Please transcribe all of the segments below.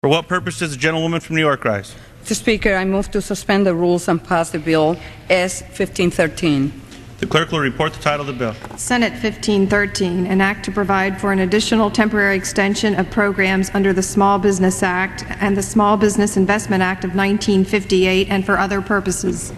For what purpose does the gentlewoman from New York rise? Mr. Speaker, I move to suspend the rules and pass the bill S. 1513. The clerk will report the title of the bill. Senate 1513, an act to provide for an additional temporary extension of programs under the Small Business Act and the Small Business Investment Act of 1958 and for other purposes.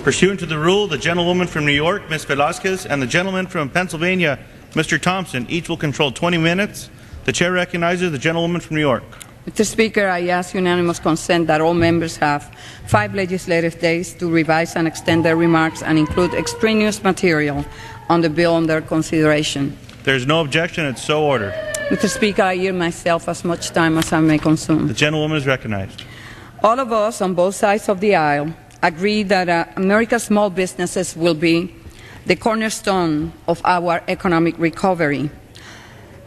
Pursuant to the rule, the gentlewoman from New York, Ms. Velasquez, and the gentleman from Pennsylvania, Mr. Thompson, each will control 20 minutes. The chair recognizes the gentlewoman from New York. Mr. Speaker, I ask unanimous consent that all members have 5 legislative days to revise and extend their remarks and include extraneous material on the bill under consideration. There is no objection. It's so ordered. Mr. Speaker, I yield myself as much time as I may consume. The gentlewoman is recognized. All of us on both sides of the aisle agree that America's small businesses will be the cornerstone of our economic recovery.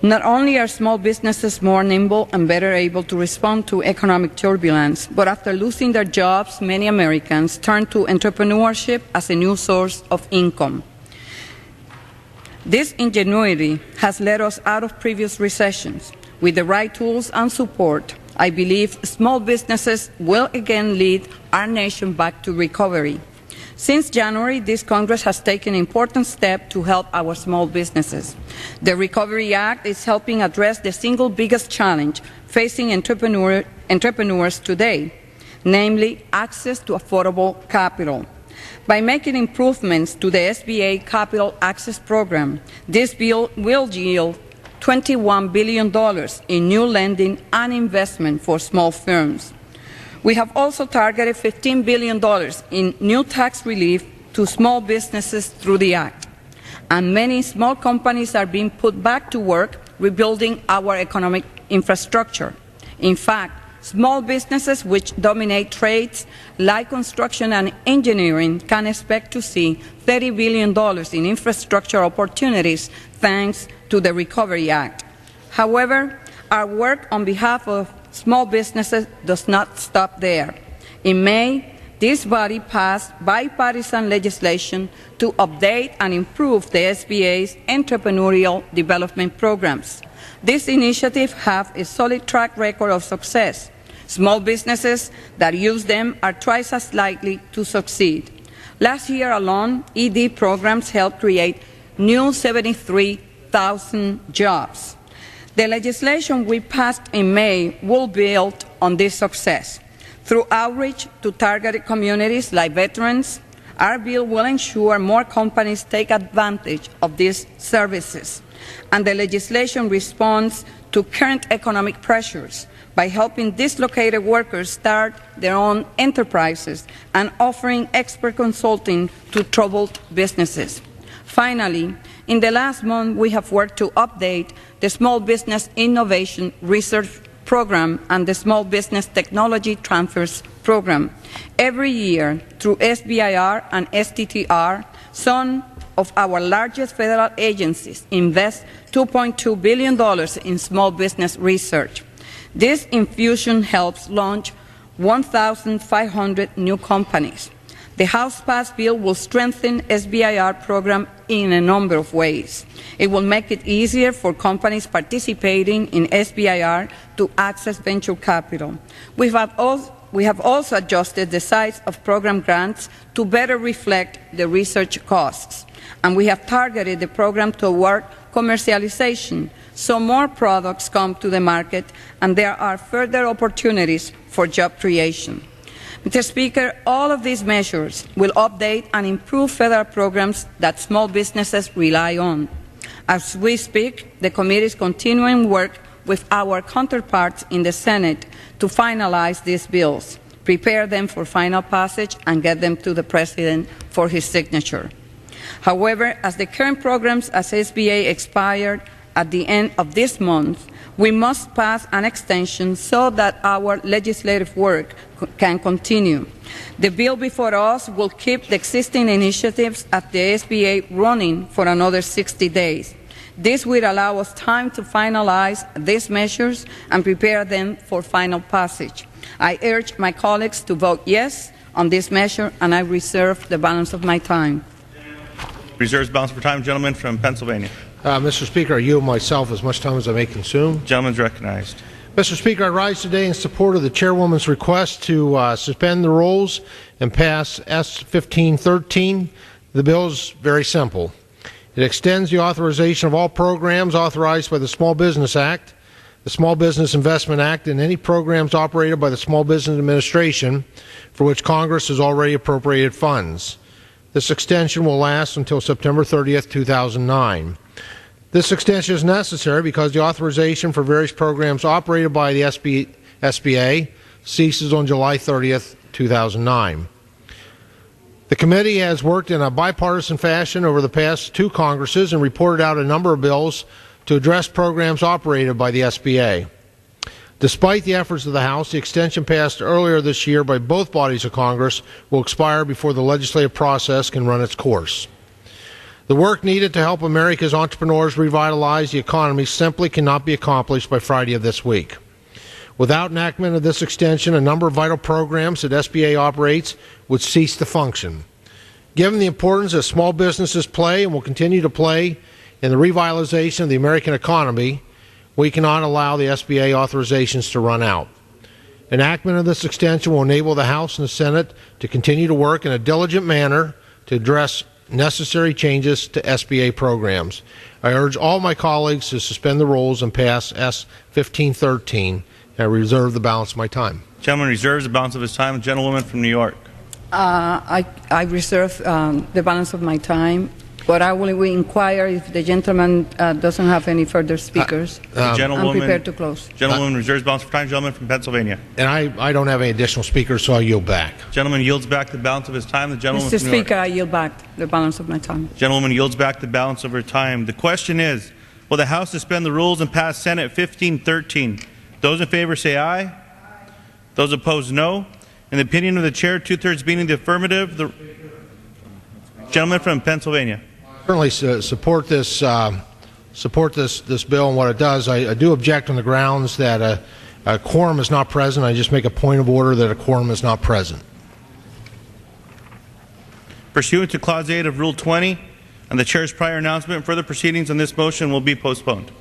Not only are small businesses more nimble and better able to respond to economic turbulence, but after losing their jobs, many Americans turn to entrepreneurship as a new source of income. This ingenuity has led us out of previous recessions. With the right tools and support, I believe small businesses will again lead our nation back to recovery. Since January, this Congress has taken important steps to help our small businesses. The Recovery Act is helping address the single biggest challenge facing entrepreneurs today, namely access to affordable capital. By making improvements to the SBA Capital Access Program, this bill will yield $21 billion in new lending and investment for small firms. We have also targeted $15 billion in new tax relief to small businesses through the Act. And many small companies are being put back to work rebuilding our economic infrastructure. In fact, small businesses which dominate trades like construction and engineering can expect to see $30 billion in infrastructure opportunities thanks to the Recovery Act. However, our work on behalf of small businesses does not stop there. In May, this body passed bipartisan legislation to update and improve the SBA's entrepreneurial development programs. These initiatives have a solid track record of success. Small businesses that use them are twice as likely to succeed. Last year alone, ED programs helped create new 73,000 jobs. The legislation we passed in May will build on this success. Through outreach to targeted communities like veterans, our bill will ensure more companies take advantage of these services. And the legislation responds to current economic pressures by helping dislocated workers start their own enterprises and offering expert consulting to troubled businesses. Finally, in the last month, we have worked to update the Small Business Innovation Research Program and the Small Business Technology Transfers Program. Every year, through SBIR and STTR, some of our largest federal agencies invest $2.2 billion in small business research. This infusion helps launch 1,500 new companies. The House-passed bill will strengthen SBIR program in a number of ways. It will make it easier for companies participating in SBIR to access venture capital. We have also adjusted the size of program grants to better reflect the research costs. And we have targeted the program toward commercialization, so more products come to the market and there are further opportunities for job creation. Mr. Speaker, all of these measures will update and improve federal programs that small businesses rely on. As we speak, the committee is continuing work with our counterparts in the Senate to finalize these bills, prepare them for final passage, and get them to the President for his signature. However, as the current programs as SBA expired at the end of this month, we must pass an extension so that our legislative work can continue. The bill before us will keep the existing initiatives at the SBA running for another 60 days. This will allow us time to finalize these measures and prepare them for final passage. I urge my colleagues to vote yes on this measure, and I reserve the balance of my time. Reserves balance for time. Gentleman from Pennsylvania. Mr. Speaker, I yield myself as much time as I may consume. Gentleman's recognized. Mr. Speaker, I rise today in support of the Chairwoman's request to suspend the rules and pass S 1513. The bill is very simple. It extends the authorization of all programs authorized by the Small Business Act, the Small Business Investment Act, and any programs operated by the Small Business Administration for which Congress has already appropriated funds. This extension will last until September 30th, 2009. This extension is necessary because the authorization for various programs operated by the SBA ceases on July 30th, 2009. The committee has worked in a bipartisan fashion over the past two Congresses and reported out a number of bills to address programs operated by the SBA. Despite the efforts of the House, the extension passed earlier this year by both bodies of Congress will expire before the legislative process can run its course. The work needed to help America's entrepreneurs revitalize the economy simply cannot be accomplished by Friday of this week. Without enactment of this extension, a number of vital programs that SBA operates would cease to function. Given the importance that small businesses play and will continue to play in the revitalization of the American economy, we cannot allow the SBA authorizations to run out. Enactment of this extension will enable the House and the Senate to continue to work in a diligent manner to address necessary changes to SBA programs. I urge all my colleagues to suspend the rules and pass S 1513, and I reserve the balance of my time. The gentleman reserves the balance of his time. The gentlewoman from New York. I reserve the balance of my time, but I will inquire if the gentleman doesn't have any further speakers. I'm prepared to close. Gentlewoman reserves balance of time. Gentleman from Pennsylvania. And I don't have any additional speakers, so I'll yield back. Gentleman yields back the balance of his time. The gentleman Mr. from New York. Speaker, I yield back the balance of my time. Gentlewoman yields back the balance of her time. The question is, will the House suspend the rules and pass Senate 1513? Those in favor say aye. Aye. Those opposed, no. In the opinion of the chair, two-thirds being the affirmative, the gentleman from Pennsylvania. Certainly support this bill and what it does. I do object on the grounds that a quorum is not present. I just make a point of order that a quorum is not present. Pursuant to Clause 8 of Rule 20 and the chair's prior announcement, further proceedings on this motion will be postponed.